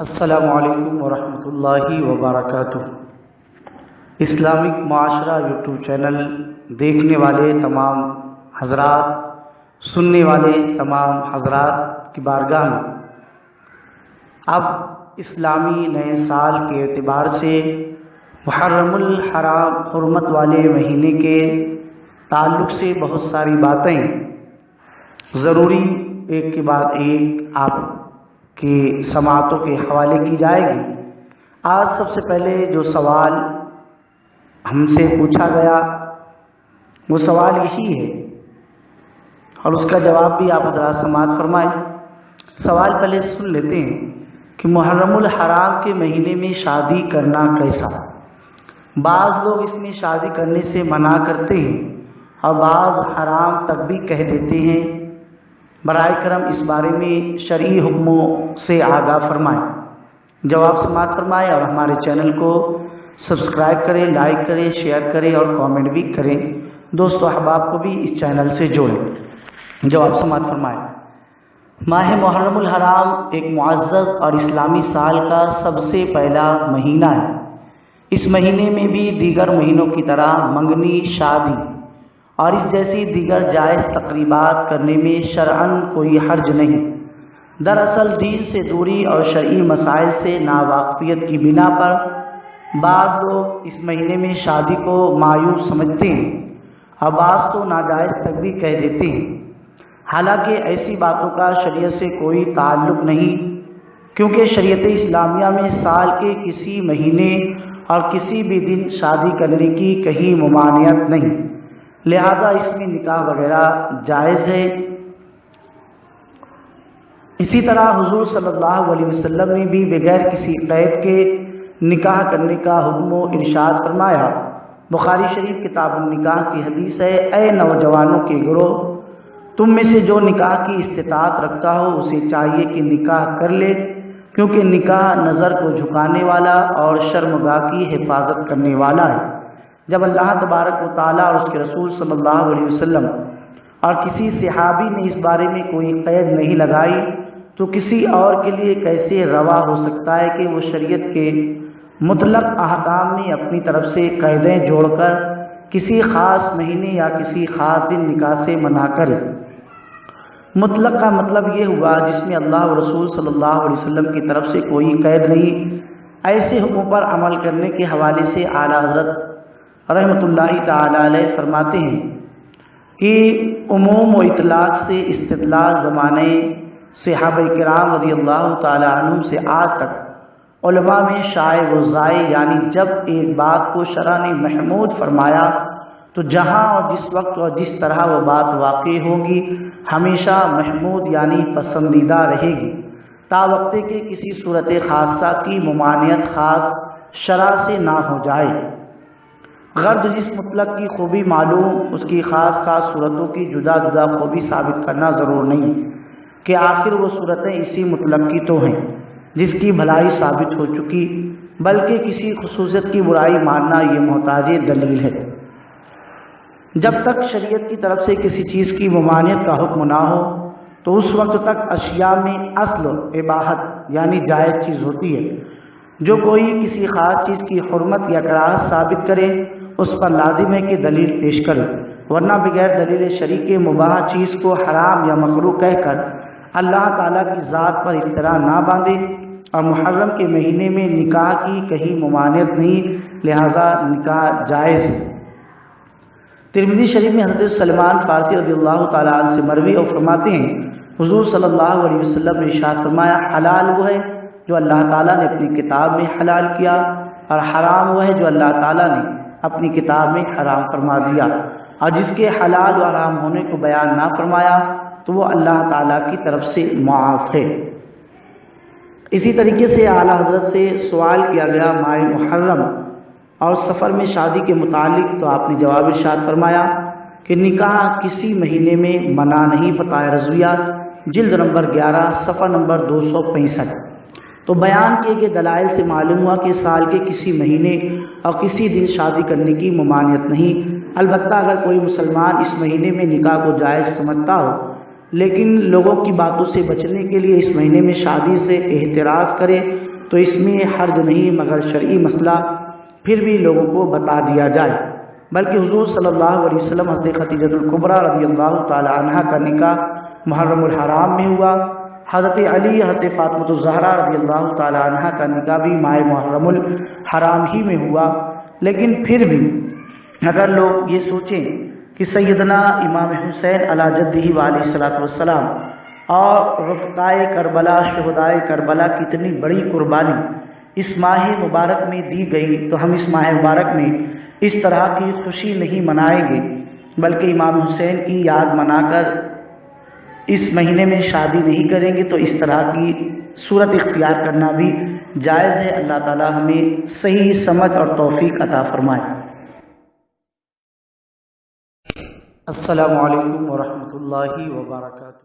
السلام علیکم ورحمۃ اللہ وبرکاتہ۔ اسلامک معاشرہ یوٹیوب چینل دیکھنے والے تمام حضرات، سننے والے تمام حضرات کی بارگاہ میں اب اسلامی نئے سال کے اعتبار سے محرم الحرام حرمت والے مہینے کے تعلق سے بہت ساری باتیں ضروری ایک کے بعد ایک آپ کی سماعتوں کے حوالے کی جائے گی۔ آج سب سے پہلے جو سوال ہم سے پوچھا گیا وہ سوال یہی ہے اور اس کا جواب بھی آپ حضرات سماعت فرمائیں۔ سوال پہلے سن لیتے ہیں کہ محرم الحرام کے مہینے میں شادی کرنا کیسا؟ بعض لوگ اس میں شادی کرنے سے منع کرتے ہیں اور بعض حرام تک بھی کہہ دیتے ہیں۔ برائے کرم اس بارے میں شرعی حکموں سے آگاہ فرمائیں، جواب سماعت فرمائیں اور ہمارے چینل کو سبسکرائب کریں، لائک کریں، شیئر کریں اور کامنٹ بھی کریں۔ دوستو احباب کو بھی اس چینل سے جوڑیں، جواب سماعت فرمائیں۔ ماہ محرم الحرام ایک معزز اور اسلامی سال کا سب سے پہلا مہینہ ہے۔ اس مہینے میں بھی دیگر مہینوں کی طرح منگنی، شادی اور اس جیسی دیگر جائز تقریبات کرنے میں شرعاً کوئی حرج نہیں۔ دراصل دین سے دوری اور شرعی مسائل سے ناواقفیت کی بنا پر بعض لوگ اس مہینے میں شادی کو مایوب سمجھتے ہیں اور بعض تو ناجائز تک بھی کہہ دیتے ہیں۔ حالانکہ ایسی باتوں کا شریعت سے کوئی تعلق نہیں، کیونکہ شریعت اسلامیہ میں سال کے کسی مہینے اور کسی بھی دن شادی کرنے کی کہیں ممانعت نہیں، لہذا اس میں نکاح وغیرہ جائز ہے۔ اسی طرح حضور صلی اللہ علیہ وسلم نے بھی بغیر کسی قید کے نکاح کرنے کا حکم و ارشاد فرمایا۔ بخاری شریف کتاب النکاح کی حدیث ہے، اے نوجوانوں کے گروہ، تم میں سے جو نکاح کی استطاعت رکھتا ہو اسے چاہیے کہ نکاح کر لے، کیونکہ نکاح نظر کو جھکانے والا اور شرمگاہ کی حفاظت کرنے والا ہے۔ جب اللہ تبارک و تعالیٰ اور اس کے رسول صلی اللہ علیہ وسلم اور کسی صحابی نے اس بارے میں کوئی قید نہیں لگائی تو کسی اور کے لیے کیسے روا ہو سکتا ہے کہ وہ شریعت کے مطلق احکام میں اپنی طرف سے قیدیں جوڑ کر کسی خاص مہینے یا کسی خاص دن نکاح سے منع کرے۔ مطلق کا مطلب یہ ہوا جس میں اللہ و رسول صلی اللہ علیہ وسلم کی طرف سے کوئی قید نہیں۔ ایسے حکم پر عمل کرنے کے حوالے سے اعلیٰ حضرت رحمۃ اللہ تعالی علیہ فرماتے ہیں کہ عموم و اطلاق سے استدلال زمانے صحابہ کرام رضی اللہ تعالی عنہم سے آج تک علماء میں شائع و زائع، یعنی جب ایک بات کو شرع نے محمود فرمایا تو جہاں اور جس وقت اور جس طرح وہ بات واقع ہوگی ہمیشہ محمود یعنی پسندیدہ رہے گی، تا وقت کہ کسی صورت خاصہ کی ممانعت خاص شرع سے نہ ہو جائے۔ غرض جس مطلق کی خوبی معلوم، اس کی خاص صورتوں کی جدا جدا خوبی ثابت کرنا ضرور نہیں کہ آخر وہ صورتیں اسی مطلق کی تو ہیں جس کی بھلائی ثابت ہو چکی، بلکہ کسی خصوصیت کی برائی ماننا یہ محتاج دلیل ہے۔ جب تک شریعت کی طرف سے کسی چیز کی ممانعت کا حکم نہ ہو تو اس وقت تک اشیاء میں اصل اباحت یعنی جائز چیز ہوتی ہے۔ جو کوئی کسی خاص چیز کی حرمت یا کراہت ثابت کرے اس پر لازم ہے کہ دلیل پیش کرے، ورنہ بغیر دلیل شرعی کے مباح چیز کو حرام یا مکروہ کہہ کر اللہ تعالیٰ کی ذات پر افترا نہ باندھے۔ اور محرم کے مہینے میں نکاح کی کہیں ممانعت نہیں، لہذا نکاح جائز ہے۔ ترمذی شریف میں حضرت سلمان فارسی رضی اللہ تعالیٰ عنہ سے مروی اور فرماتے ہیں حضور صلی اللہ علیہ وسلم نے ارشاد فرمایا، حلال وہ ہے جو اللہ تعالیٰ نے اپنی کتاب میں حلال کیا، اور حرام وہ ہے جو اللہ تعالیٰ نے اپنی کتاب میں حرام فرما دیا، اور جس کے حلال و حرام ہونے کو بیان نہ فرمایا تو وہ اللہ تعالیٰ کی طرف سے معاف ہے۔ اسی طریقے سے اعلیٰ حضرت سے سوال کیا گیا ماہ محرم اور سفر میں شادی کے متعلق، تو آپ نے جواب ارشاد فرمایا کہ نکاح کسی مہینے میں منع نہیں۔ فتح رضویہ جلد نمبر 11 صفحہ نمبر 265۔ تو بیان کیے گئے دلائل سے معلوم ہوا کہ سال کے کسی مہینے اور کسی دن شادی کرنے کی ممانعت نہیں۔ البتہ اگر کوئی مسلمان اس مہینے میں نکاح کو جائز سمجھتا ہو لیکن لوگوں کی باتوں سے بچنے کے لیے اس مہینے میں شادی سے احتراز کرے تو اس میں حرج نہیں مگر شرعی مسئلہ پھر بھی لوگوں کو بتا دیا جائے، بلکہ حضور صلی اللہ علیہ وسلم حضرت خدیجہ الکبریٰ رضی اللہ تعالی عنہ کا نکاح محرم الحرام میں ہوا، حضرت علی حضرت فاطمہ الزہرا رضی اللہ تعالی عنہ کا نکاح بھی ماہ محرم الحرام ہی میں ہوا۔ لیکن پھر بھی اگر لوگ یہ سوچیں کہ سیدنا امام حسین علی جدہ وعلیہ الصلوۃ والسلام اور رفقائے کربلا شہدائے کربلا کی اتنی بڑی قربانی اس ماہ مبارک میں دی گئی، تو ہم اس ماہ مبارک میں اس طرح کی خوشی نہیں منائیں گے، بلکہ امام حسین کی یاد منا کر اس مہینے میں شادی نہیں کریں گے، تو اس طرح کی صورت اختیار کرنا بھی جائز ہے۔ اللہ تعالی ہمیں صحیح سمجھ اور توفیق عطا فرمائے۔ السلام علیکم ورحمۃ اللہ وبرکاتہ۔